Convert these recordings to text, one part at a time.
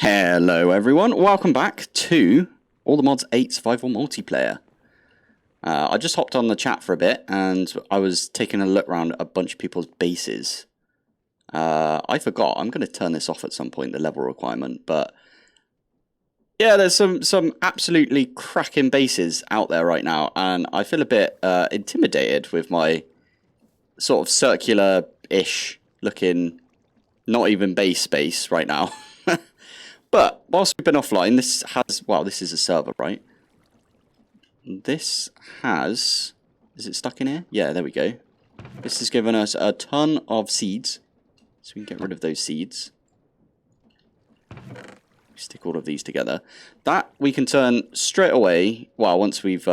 Hello everyone, welcome back to All the Mods 8 Survival Multiplayer. I just hopped on the chat for a bit and I was taking a look around a bunch of people's bases. I forgot, I'm going to turn this off at some point, the level requirement, but yeah, there's some absolutely cracking bases out there right now, and I feel a bit intimidated with my sort of circular-ish looking, not even base space right now. But whilst we've been offline, this has, well, this is a server, right? This has, is it stuck in here? Yeah, there we go. This has given us a ton of seeds, so we can get rid of those seeds. Stick all of these together. That we can turn straight away, well, once we've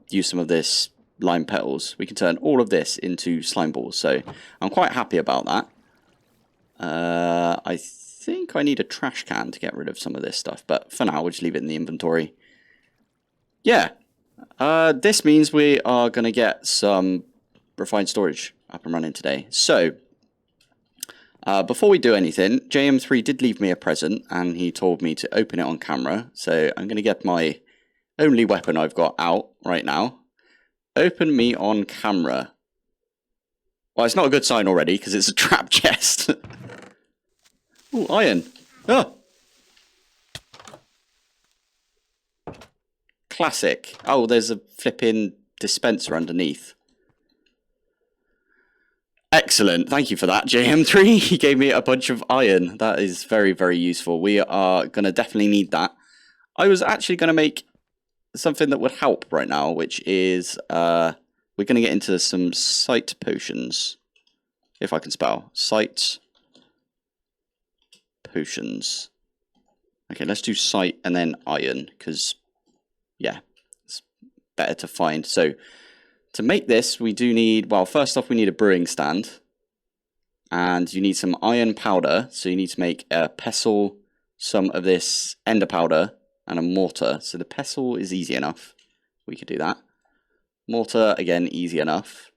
used some of this lime petals, we can turn all of this into slime balls, so I'm quite happy about that. I think I need a trash can to get rid of some of this stuff, but for now we'll just leave it in the inventory. Yeah, this means we are going to get some refined storage up and running today. So, before we do anything, JM3 did leave me a present and he told me to open it on camera. So I'm going to get my only weapon I've got out right now. Open me on camera. Well, it's not a good sign already because it's a trap chest. Ooh, iron. Oh. Classic. Oh, there's a flipping dispenser underneath. Excellent. Thank you for that, JM3. He gave me a bunch of iron. That is very, very useful. We are going to definitely need that. I was actually going to make something that would help right now, which is we're going to get into some sight potions. If I can spell. Sight potions. Okay, let's do sight and then iron, because, yeah, it's better to find. So, to make this, we do need, well, first off, we need a brewing stand. And you need some iron powder. So you need to make a pestle, some of this ender powder, and a mortar. So the pestle is easy enough. We could do that. Mortar, again, easy enough.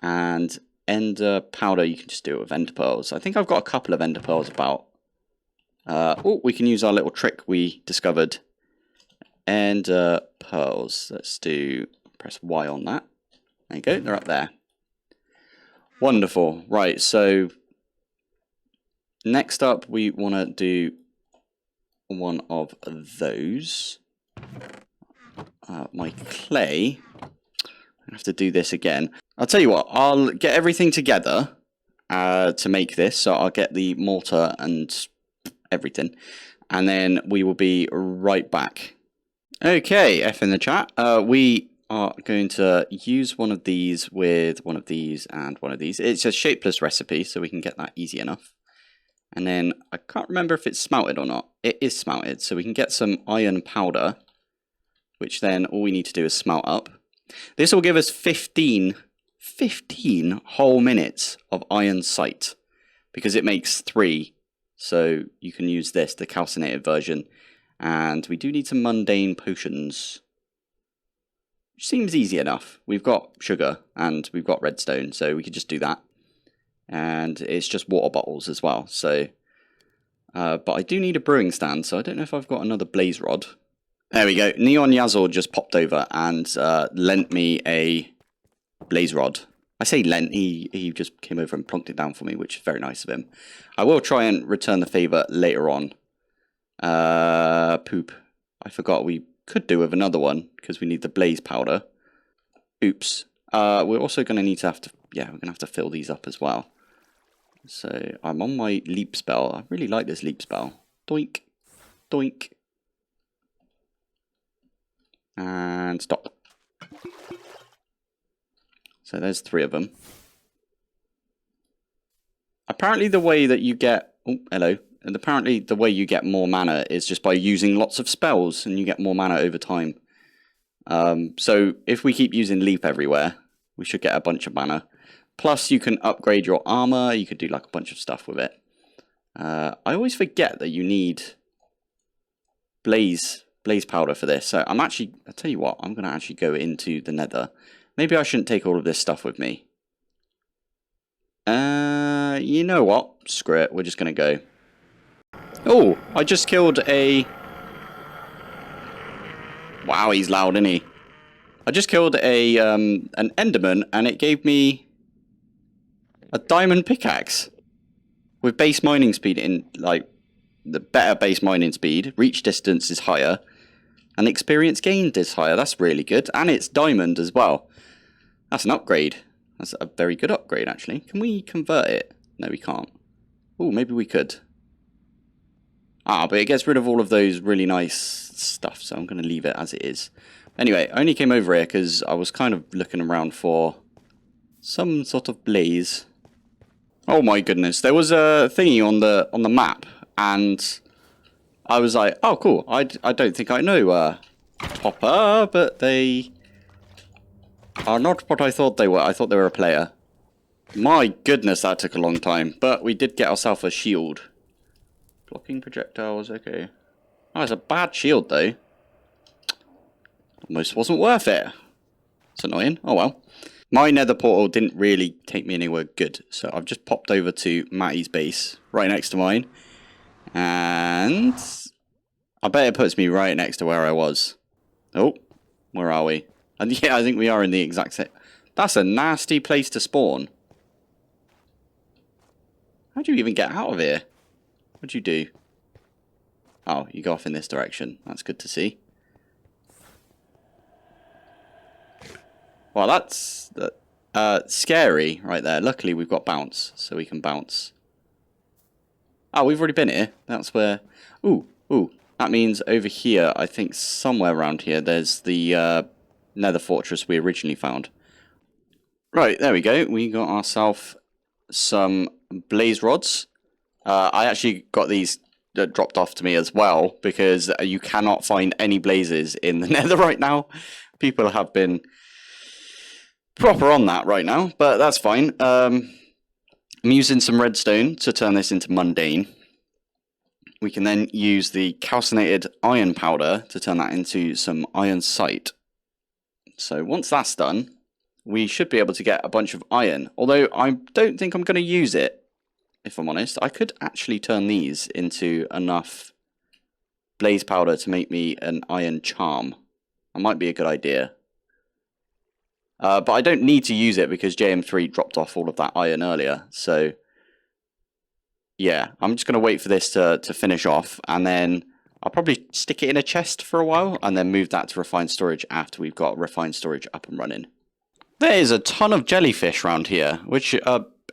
And ender powder, you can just do it with ender pearls. I think I've got a couple of ender pearls about. Oh, we can use our little trick we discovered. Ender pearls. Let's do, press Y on that. There you go, they're up there. Wonderful. Right, so next up we want to do one of those. My clay. I have to do this again. I'll tell you what, I'll get everything together to make this. So I'll get the mortar and everything. And then we will be right back. Okay, F in the chat. We are going to use one of these with one of these and one of these. It's a shapeless recipe, so we can get that easy enough. And then I can't remember if it's smelted or not. It is smelted, so we can get some iron powder, which then all we need to do is smelt up. This will give us 15 whole minutes of iron sight, because it makes 3. So you can use this, the calcinated version. And we do need some mundane potions. Which seems easy enough. We've got sugar and we've got redstone, so we could just do that. And it's just water bottles as well. So, but I do need a brewing stand, so I don't know if I've got another blaze rod. There we go. Neon Yazor just popped over and lent me a blaze rod. I say lent, he just came over and plonked it down for me, which is very nice of him. I will try and return the favour later on. Poop. I forgot we could do with another one, because we need the blaze powder. Oops. We're also going to need to yeah, we're going to have to fill these up as well. So, I'm on my leap spell. I really like this leap spell. Doink. Doink. And stop. So there's 3 of them. Apparently the way that you get... Oh, hello. And apparently the way you get more mana is just by using lots of spells, and you get more mana over time. So if we keep using leap everywhere, we should get a bunch of mana. Plus you can upgrade your armor, you could do like a bunch of stuff with it. I always forget that you need blaze powder for this. So I'll tell you what, I'm going to actually go into the Nether. Maybe I shouldn't take all of this stuff with me. You know what? Screw it, we're just going to go. Oh, I just killed a... Wow, he's loud, isn't he? I just killed a an Enderman, and it gave me a diamond pickaxe with base mining speed in, like, the better base mining speed. Reach distance is higher, and experience gained is higher. That's really good, and it's diamond as well. That's an upgrade. That's a very good upgrade, actually. Can we convert it? No, we can't. Oh, maybe we could. Ah, but it gets rid of all of those really nice stuff, so I'm going to leave it as it is. Anyway, I only came over here because I was kind of looking around for some sort of blaze. Oh my goodness, there was a thingy on the map, and I was like, oh cool, I don't think I know Popper, but they are not what I thought they were. I thought they were a player. My goodness, that took a long time, but we did get ourselves a shield. Blocking projectiles, okay. Oh, it's a bad shield though. Almost wasn't worth it. It's annoying. Oh well. My nether portal didn't really take me anywhere good, so I've just popped over to Matty's base, right next to mine. And I bet it puts me right next to where I was. Oh, where are we? And yeah, I think we are in the exact same... That's a nasty place to spawn. How do you even get out of here? What'd you do? Oh, you go off in this direction. That's good to see. Well, that's scary right there. Luckily, we've got bounce, so we can bounce. Oh, we've already been here. That's where... Ooh. That means over here, I think somewhere around here, there's the nether fortress we originally found. Right, there we go. We got ourselves some blaze rods. I actually got these dropped off to me as well, because you cannot find any blazes in the nether right now. People have been proper on that right now, but that's fine. I'm using some redstone to turn this into mundane. We can then use the calcinated iron powder to turn that into some iron sight. So once that's done, we should be able to get a bunch of iron. Although I don't think I'm going to use it, if I'm honest. I could actually turn these into enough blaze powder to make me an iron charm. That might be a good idea. But I don't need to use it because JM3 dropped off all of that iron earlier. So yeah, I'm just going to wait for this to finish off, and then I'll probably stick it in a chest for a while and then move that to refined storage after we've got refined storage up and running. There is a ton of jellyfish around here, which,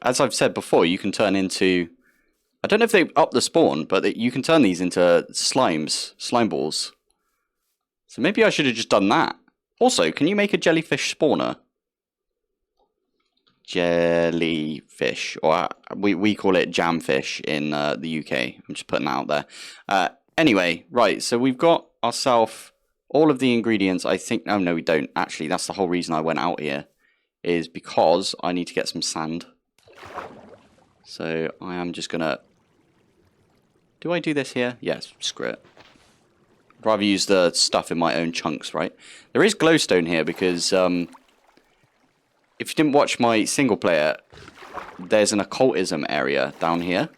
as I've said before, you can turn into... I don't know if they up the spawn, but you can turn these into slime balls. So maybe I should have just done that. Also, can you make a jellyfish spawner? Jellyfish, or we call it jamfish in the UK. I'm just putting that out there. Anyway, right, so we've got ourselves all of the ingredients, I think... Oh, no, we don't. Actually, that's the whole reason I went out here, is because I need to get some sand. So I am just going to... Do I do this here? Yes, screw it. I'd rather use the stuff in my own chunks, right? There is glowstone here because... if you didn't watch my single player, there's an occultism area down here.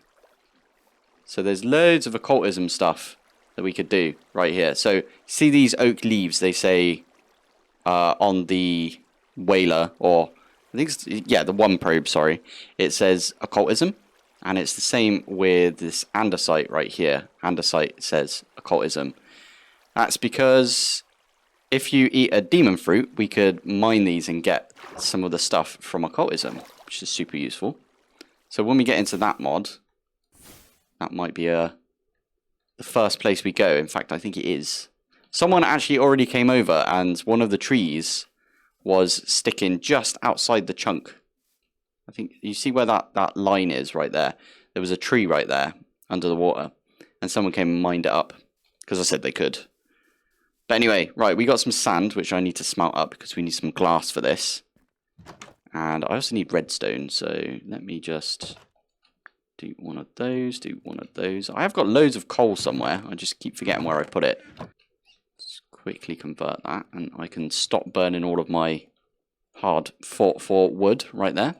So there's loads of occultism stuff that we could do right here. So see these oak leaves, they say on the whaler, or I think it's, yeah, the one probe, sorry. It says occultism, and it's the same with this andesite right here. Andesite says occultism. That's because if you eat a demon fruit, we could mine these and get some of the stuff from occultism, which is super useful. So when we get into that mod, that might be the first place we go. In fact, I think it is. Someone actually already came over, and one of the trees was sticking just outside the chunk. I think you see where that line is right there. There was a tree right there under the water, and someone came and mined it up because I said they could. But anyway, right, we got some sand, which I need to smelt up because we need some glass for this. And I also need redstone, so let me just do one of those, do one of those. I have got loads of coal somewhere. I just keep forgetting where I put it. Let's quickly convert that, and I can stop burning all of my hard fought for wood right there.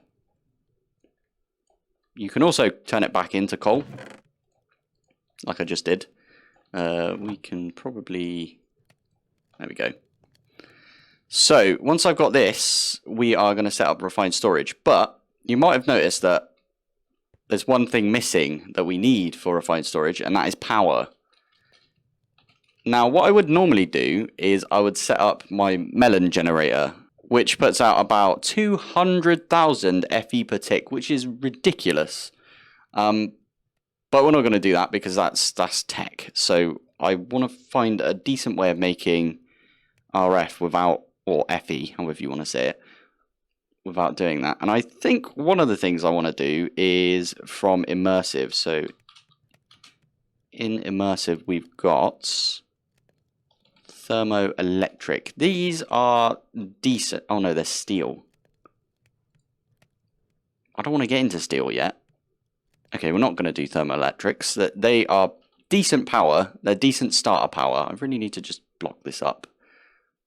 You can also turn it back into coal. like I just did. We can probably... There we go. So, once I've got this, we are going to set up refined storage. But you might have noticed that there's one thing missing that we need for refined storage, and that is power. Now, what I would normally do is I would set up my melon generator, which puts out about 200,000 FE per tick, which is ridiculous. But we're not going to do that because that's tech. So I want to find a decent way of making RF without, or FE, however you want to say it, without doing that. And I think one of the things I want to do is from immersive. So in immersive, we've got thermoelectric. These are decent. Oh no, they're steel. I don't want to get into steel yet. Okay, we're not going to do thermoelectrics. They are decent power. They're decent starter power. I really need to just block this up.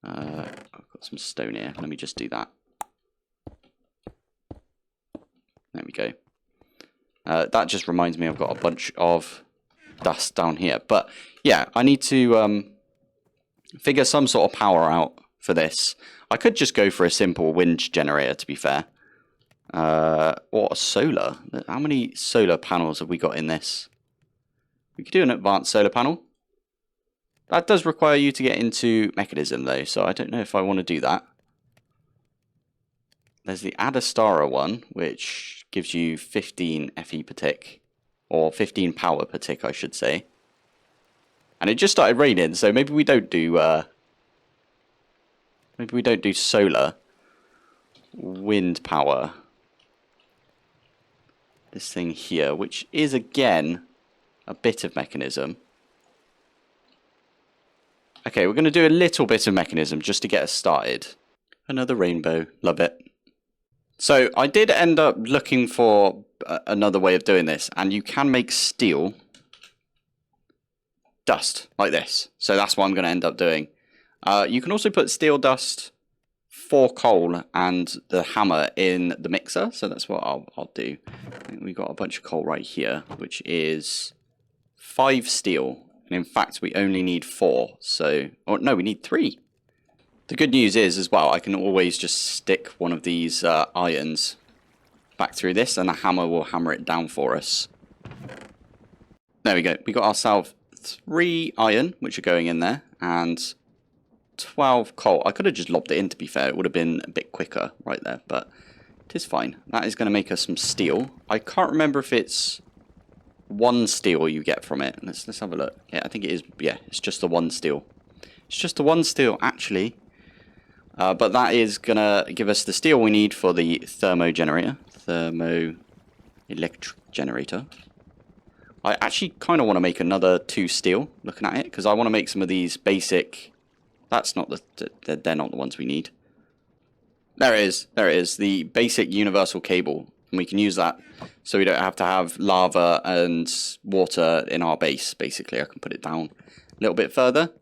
I've got some stone here. Let me just do that. There we go. That just reminds me I've got a bunch of dust down here. But yeah, I need to figure some sort of power out for this. I could just go for a simple wind generator, to be fair. Or a solar. How many solar panels have we got in this? We could do an advanced solar panel. That does require you to get into mechanism though, so I don't know if I want to do that. There's the Adastara one, which gives you 15 FE per tick. Or 15 power per tick, I should say. And it just started raining, so maybe we don't do solar. Wind power. This thing here, which is again a bit of mechanism. Okay, we're going to do a little bit of mechanism just to get us started. Another rainbow, love it. So I did end up looking for another way of doing this, and you can make steel dust like this. So that's what I'm going to end up doing. You can also put steel dust for coal and the hammer in the mixer, so that's what I'll do. I think we've got a bunch of coal right here, which is 5 steel, and in fact we only need 4, so, or no, we need 3. The good news is as well, I can always just stick one of these irons back through this, and the hammer will hammer it down for us. There we go, we got ourselves 3 iron, which are going in there, and 12 coal. I could have just lobbed it in, to be fair. It would have been a bit quicker right there, but it is fine. That is going to make us some steel. I can't remember if it's 1 steel you get from it. Let's have a look. Yeah, I think it is. Yeah, it's just the 1 steel. It's just the 1 steel, actually. But that is going to give us the steel we need for the thermo generator. Thermoelectric generator. I actually kind of want to make another 2 steel, looking at it, because I want to make some of these basic... That's not they're not the ones we need. There it is. There it is. The basic universal cable. And we can use that so we don't have to have lava and water in our base, basically. I can put it down a little bit further.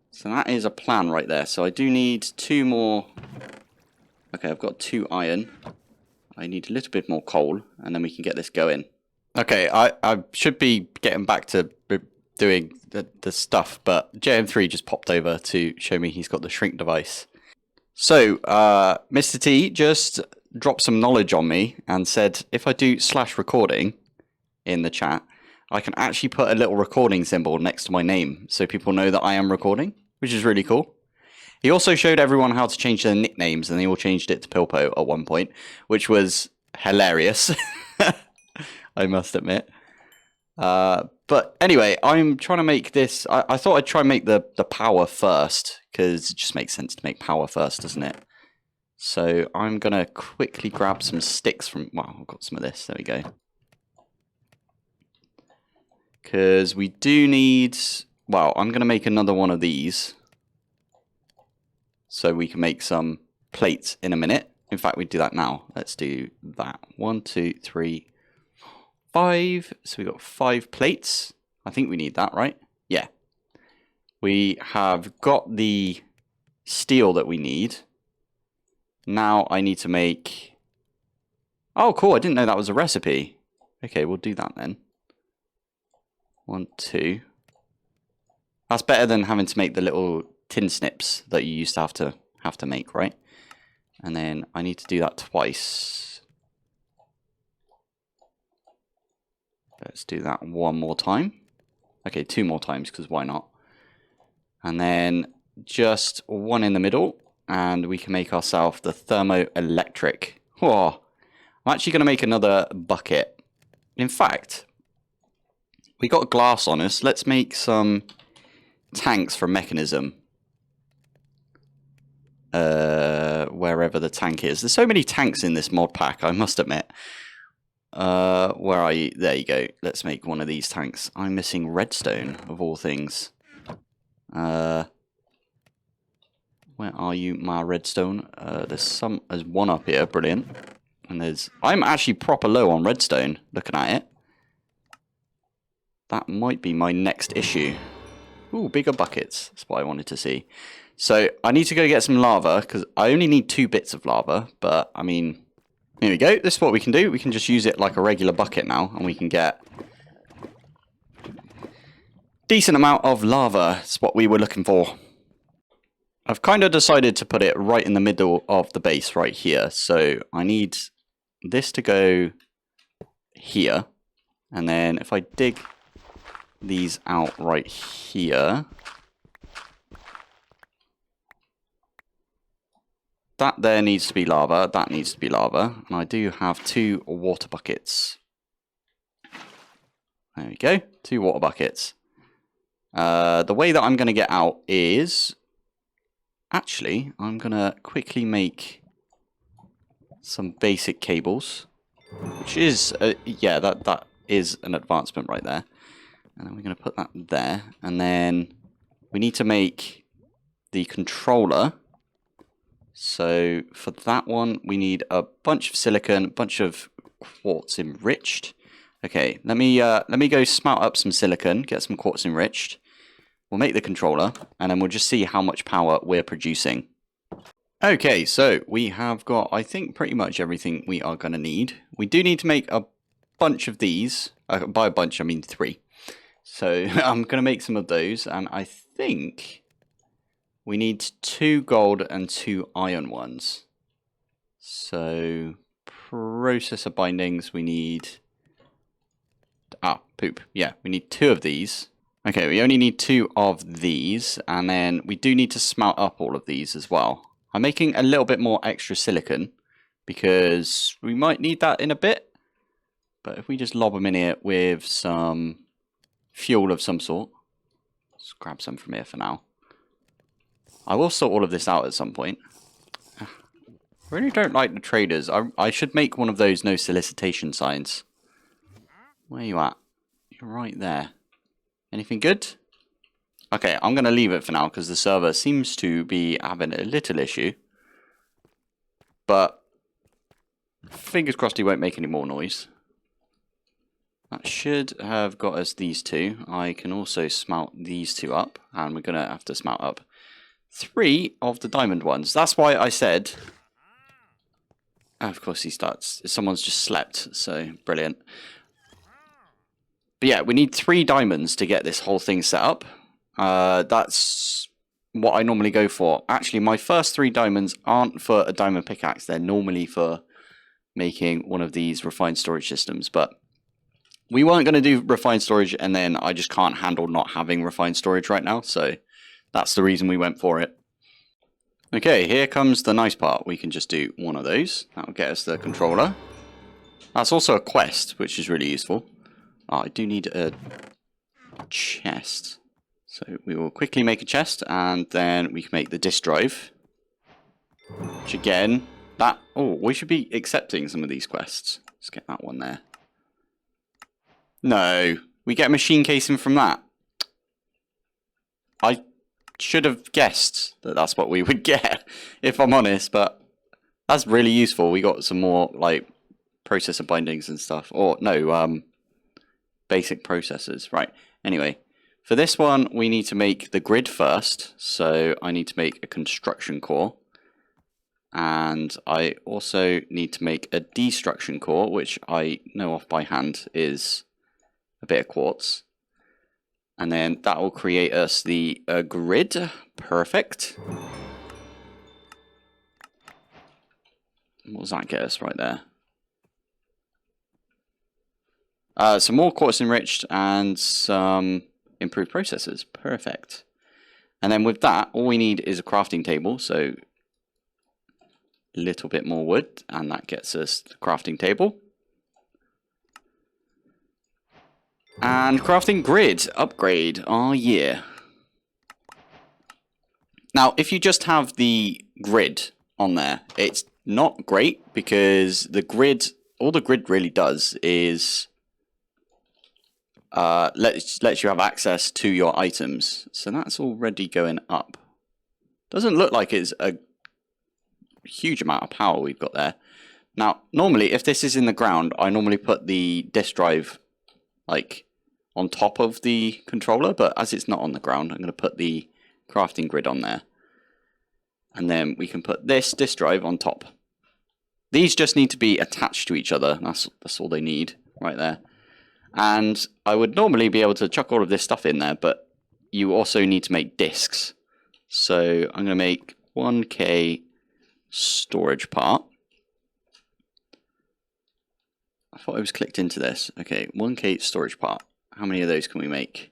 So that is a plan right there. So I do need 2 more. Okay, I've got 2 iron. I need a little bit more coal, and then we can get this going. Okay, I should be getting back to doing the stuff, but JM3 just popped over to show me he's got the shrink device. So, Mr. T just dropped some knowledge on me and said if I do /recording in the chat, I can actually put a little recording symbol next to my name so people know that I am recording, which is really cool. He also showed everyone how to change their nicknames, and they all changed it to Pilpoh at one point, which was hilarious, I must admit. But anyway, I'm trying to make this... I thought I'd try and make the power first, because it just makes sense to make power first, doesn't it? So I'm going to quickly grab some sticks from... Well, I've got some of this. There we go. Because we do need... Well, I'm going to make another one of these. So we can make some plates in a minute. In fact, we do that now. Let's do that. 1, 2, 3... 5, so we got 5 plates. I think we need that, right? Yeah. We have got the steel that we need. Now I need to make... Oh, cool, I didn't know that was a recipe. Okay, we'll do that then. 1, 2. That's better than having to make the little tin snips that you used to have to make, right? And then I need to do that twice. Let's do that one more time. Okay, 2 more times, because why not? And then just one in the middle, and we can make ourselves the thermoelectric. Oh, I'm actually going to make another bucket. In fact, we got glass on us. Let's make some tanks for mechanism. Wherever the tank is. There's so many tanks in this mod pack, I must admit. Where are you? There you go. Let's make one of these tanks. I'm missing redstone, of all things. Where are you, my redstone? There's one up here, brilliant. And I'm actually proper low on redstone, looking at it. That might be my next issue. Ooh, bigger buckets. That's what I wanted to see. So I need to go get some lava, because I only need 2 bits of lava. But, I mean, here we go. This is what we can do. We can just use it like a regular bucket now, and we can get decent amount of lava. That's what we were looking for. I've kind of decided to put it right in the middle of the base right here. So I need this to go here. And then if I dig these out right here, that there needs to be lava, that needs to be lava, and I do have 2 water buckets. There we go, 2 water buckets. The way that I'm going to get out is, actually, I'm going to quickly make some basic cables, which is, yeah, that is an advancement right there. And then we're going to put that there, and then we need to make the controller. So for that one, we need a bunch of silicon, a bunch of quartz enriched. Okay, let me go smelt up some silicon, get some quartz enriched. We'll make the controller, and then we'll just see how much power we're producing. Okay, so we have got, I think, pretty much everything we are going to need. We do need to make a bunch of these. By a bunch, I mean 3. So I'm going to make some of those, and I think we need 2 gold and 2 iron ones. So processor bindings, we need... poop. Yeah, we need 2 of these. Okay, we only need 2 of these, and then we do need to smelt up all of these as well. I'm making a little bit more extra silicon, because we might need that in a bit. But if we just lob them in here with some fuel of some sort. Let's grab some from here for now. I will sort all of this out at some point. I really don't like the traders. I should make one of those no solicitation signs. Where are you at? You're right there. Anything good? Okay, I'm going to leave it for now because the server seems to be having a little issue. But fingers crossed he won't make any more noise. That should have got us these 2. I can also smelt these 2 up. And we're going to have to smelt up 3 of the diamond ones. That's why I said... of course he starts. Someone's just slept, so brilliant. But yeah, we need 3 diamonds to get this whole thing set up. That's what I normally go for. Actually, my first 3 diamonds aren't for a diamond pickaxe. They're normally for making one of these refined storage systems. But we weren't going to do refined storage, and then I just can't handle not having refined storage right now. So that's the reason we went for it. Okay, here comes the nice part. We can just do one of those. That'll get us the controller. That's also a quest, which is really useful. Oh, I do need a chest. So we will quickly make a chest, and then we can make the disk drive. Which again, we should be accepting some of these quests. Let's get that one there. No, we get a machine casing from that. I should have guessed that that's what we would get, if I'm honest, but that's really useful. We got some more, like, processor bindings and stuff. Or, no, basic processors. Right, anyway. For this one, we need to make the grid first. So I need to make a construction core. And I also need to make a destruction core, which I know off by hand is a bit of quartz. And then that will create us the grid. Perfect. What does that get us right there? Some more quartz enriched and some improved processors. Perfect. And then with that, all we need is a crafting table. So a little bit more wood, and that gets us the crafting table. And crafting grid upgrade. Oh yeah. Now, if you just have the grid on there, it's not great because the grid, all the grid really does is lets you have access to your items. So that's already going up. Doesn't look like it's a huge amount of power we've got there. Now, normally, if this is in the ground, I normally put the disk drive like on top of the controller, but as it's not on the ground, I'm going to put the crafting grid on there. And then we can put this disk drive on top. These just need to be attached to each other. That's all they need right there. And I would normally be able to chuck all of this stuff in there, but you also need to make disks. So I'm going to make 1K storage part. I thought I was clicked into this. Okay, 1K storage part. How many of those can we make?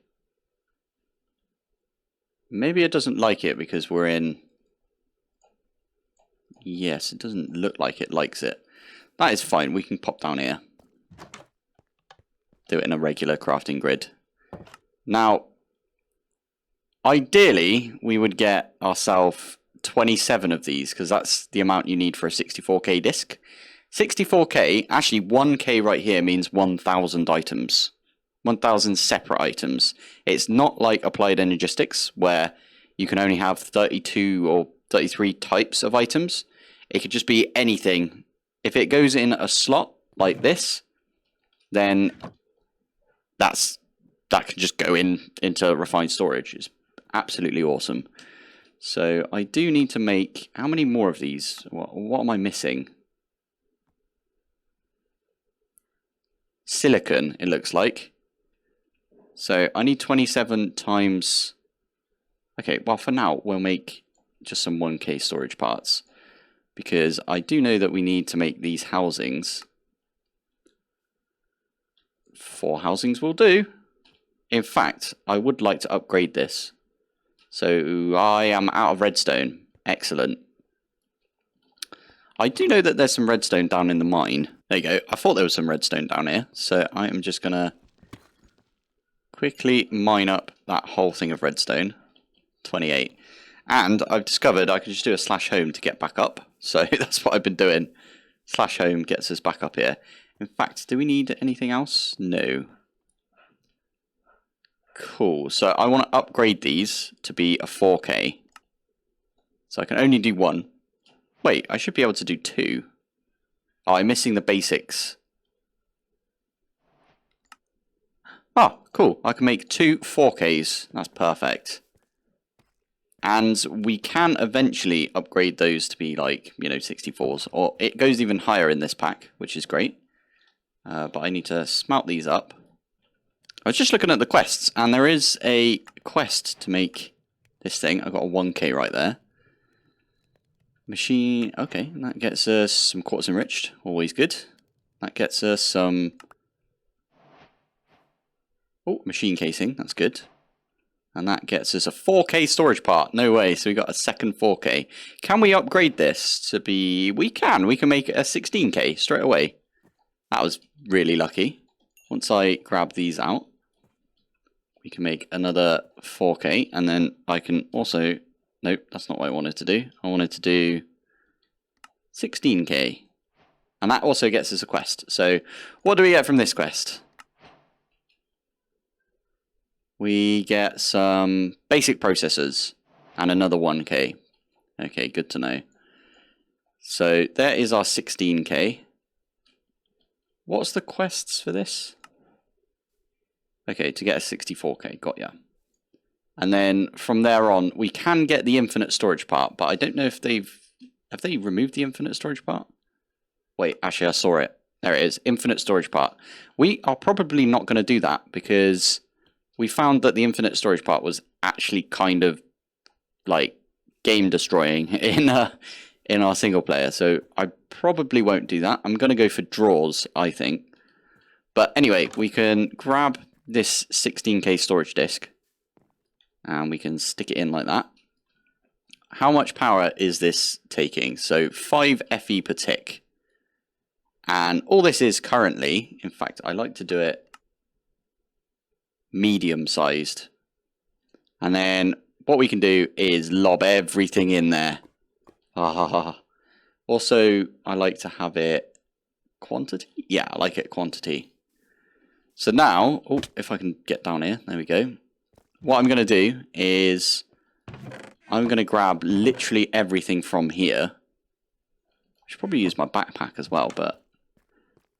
Maybe it doesn't like it because we're in... Yes, it doesn't look like it likes it. That is fine. We can pop down here. Do it in a regular crafting grid. Now, ideally, we would get ourselves 27 of these because that's the amount you need for a 64K disc. 64K, actually 1K right here means 1,000 items. 1,000 separate items. It's not like Applied Energistics where you can only have 32 or 33 types of items. It could just be anything. If it goes in a slot like this, then that can just go into refined storage. It's absolutely awesome. So I do need to make... How many more of these? What am I missing? Silicon, it looks like. So I need 27 times... Okay, well for now we'll make just some 1K storage parts. Because I do know that we need to make these housings. 4 housings will do. In fact, I would like to upgrade this. So I am out of redstone. Excellent. I do know that there's some redstone down in the mine. There you go. I thought there was some redstone down here. So I am just going to quickly mine up that whole thing of redstone. 28. And I've discovered I can just do a /home to get back up. So that's what I've been doing. /home gets us back up here. In fact, do we need anything else? No. Cool. So I want to upgrade these to be a 4K. So I can only do 1. Wait, I should be able to do 2. Oh, I'm missing the basics. Oh, cool. I can make 2 4Ks. That's perfect. And we can eventually upgrade those to be like, 64s. Or it goes even higher in this pack, which is great. But I need to smelt these up. I was just looking at the quests, and there is a quest to make this thing. I've got a 1K right there. Machine, okay, and that gets us some quartz enriched, always good. That gets us some... Oh, machine casing, that's good. And that gets us a 4K storage part. No way, so we got a second 4K. Can we upgrade this to be... We can make it a 16K straight away. That was really lucky. Once I grab these out, we can make another 4K, and then I can also... Nope, that's not what I wanted to do. I wanted to do 16K. And that also gets us a quest. So, what do we get from this quest? We get some basic processors and another 1K. Okay, good to know. So, there is our 16K. What's the quests for this? Okay, to get a 64K, got ya. And then from there on, we can get the infinite storage part, but I don't know if have they removed the infinite storage part? Wait, actually I saw it. There it is, infinite storage part. We are probably not going to do that because we found that the infinite storage part was actually kind of like game destroying in our single player. So I probably won't do that. I'm going to go for drawers, I think. But anyway, we can grab this 16K storage disk and we can stick it in like that. How much power is this taking? So 5 FE per tick. And all this is currently, in fact, I like to do it medium sized. And then what we can do is lob everything in there. Also, I like to have it quantity. Yeah, I like it quantity. So now, oh, if I can get down here, there we go. What I'm going to do is I'm going to grab literally everything from here. I should probably use my backpack as well, but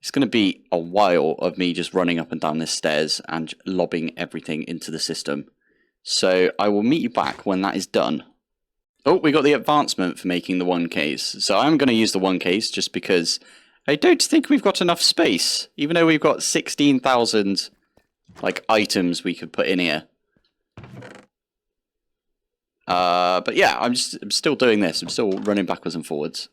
it's going to be a while of me just running up and down this stairs and lobbing everything into the system. So I will meet you back when that is done. Oh, we got the advancement for making the 1Ks. So I'm going to use the 1Ks just because I don't think we've got enough space. Even though we've got 16,000 like items we could put in here. But yeah, I'm still doing this. I'm still running backwards and forwards.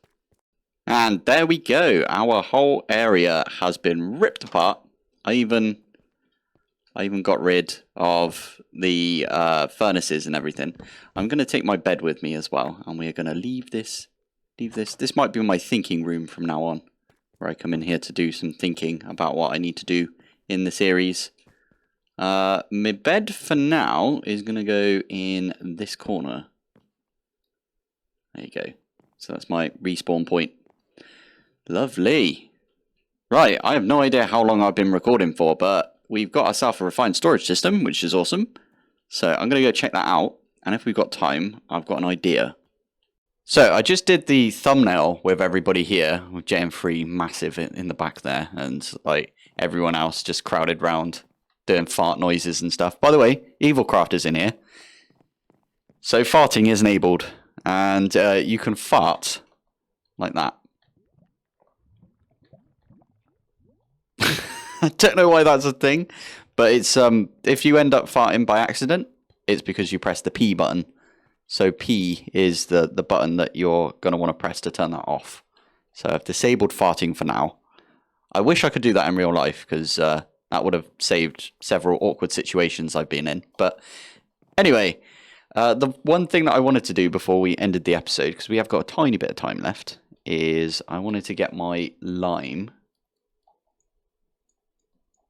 And there we go. Our whole area has been ripped apart. I even got rid of the furnaces and everything. I'm going to take my bed with me as well. And we're going to leave this. This might be my thinking room from now on. Where I come in here to do some thinking about what I need to do in the series. My bed for now is going to go in this corner. There you go. So that's my respawn point. Lovely. Right, I have no idea how long I've been recording for, but we've got ourselves a refined storage system, which is awesome. So I'm going to go check that out, and if we've got time, I've got an idea. So I just did the thumbnail with everybody here, with JM3 massive in the back there, and like everyone else just crowded round doing fart noises and stuff. By the way, Evilcraft is in here. So farting is enabled, and you can fart like that. I don't know why that's a thing, but it's if you end up farting by accident, it's because you press the P button. So P is the button that you're going to want to press to turn that off. So I've disabled farting for now. I wish I could do that in real life, because that would have saved several awkward situations I've been in. But anyway, the one thing that I wanted to do before we ended the episode, because we have got a tiny bit of time left, is I wanted to get my lime.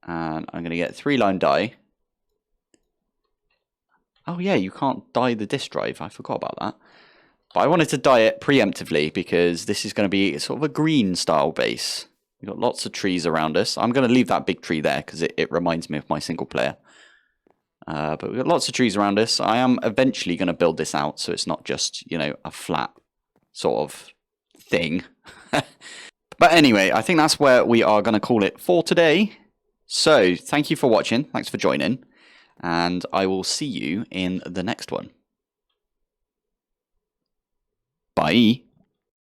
And I'm going to get 3 lime dye. Oh yeah, you can't dye the disk drive. I forgot about that. But I wanted to dye it preemptively because this is going to be sort of a green style base. We've got lots of trees around us. I'm going to leave that big tree there because it reminds me of my single player. But we've got lots of trees around us. I am eventually going to build this out so it's not just, you know, a flat sort of thing. But anyway, I think that's where we are going to call it for today. So, thank you for watching. Thanks for joining. And I will see you in the next one. Bye.